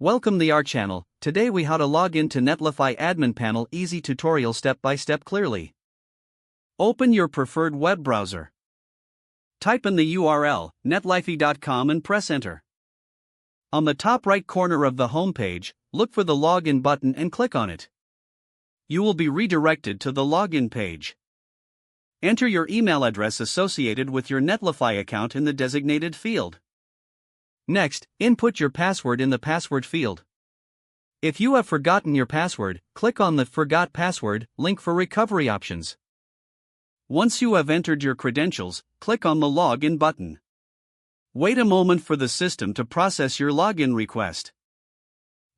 Welcome to our channel. Today we how to log into Netlify admin panel, easy tutorial step by step clearly. Open your preferred web browser. Type in the URL netlify.com and press enter. On the top right corner of the home page, look for the login button and click on it. You will be redirected to the login page. Enter your email address associated with your Netlify account in the designated field. Next, input your password in the password field. If you have forgotten your password, click on the Forgot Password link for recovery options. Once you have entered your credentials, click on the Login button. Wait a moment for the system to process your login request.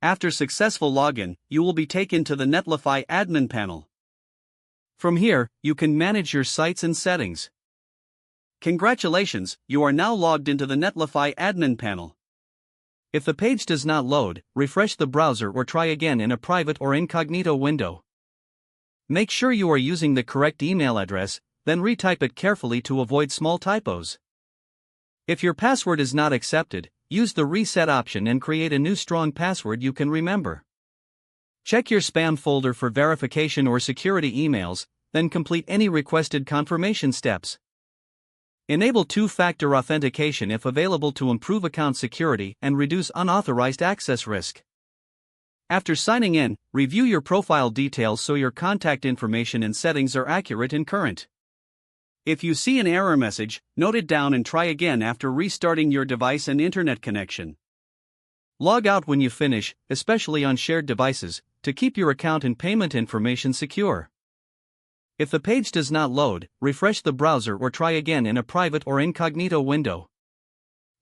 After successful login, you will be taken to the Netlify admin panel. From here, you can manage your sites and settings. Congratulations, you are now logged into the Netlify admin panel. If the page does not load, refresh the browser or try again in a private or incognito window. Make sure you are using the correct email address, then retype it carefully to avoid small typos. If your password is not accepted, use the reset option and create a new strong password you can remember. Check your spam folder for verification or security emails, then complete any requested confirmation steps. Enable two-factor authentication if available to improve account security and reduce unauthorized access risk. After signing in, review your profile details so your contact information and settings are accurate and current. If you see an error message, note it down and try again after restarting your device and internet connection. Log out when you finish, especially on shared devices, to keep your account and payment information secure. If the page does not load, refresh the browser or try again in a private or incognito window.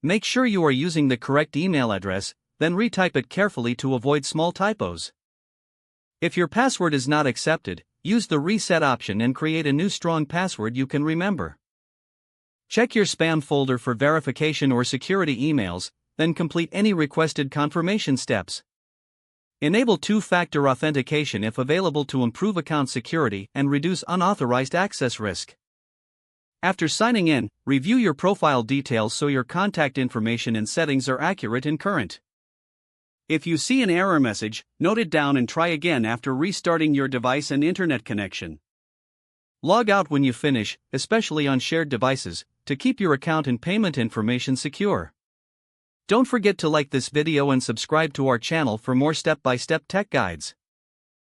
Make sure you are using the correct email address, then retype it carefully to avoid small typos. If your password is not accepted, use the reset option and create a new strong password you can remember. Check your spam folder for verification or security emails, then complete any requested confirmation steps. Enable two-factor authentication if available to improve account security and reduce unauthorized access risk. After signing in, review your profile details so your contact information and settings are accurate and current. If you see an error message, note it down and try again after restarting your device and internet connection. Log out when you finish, especially on shared devices, to keep your account and payment information secure. Don't forget to like this video and subscribe to our channel for more step-by-step tech guides.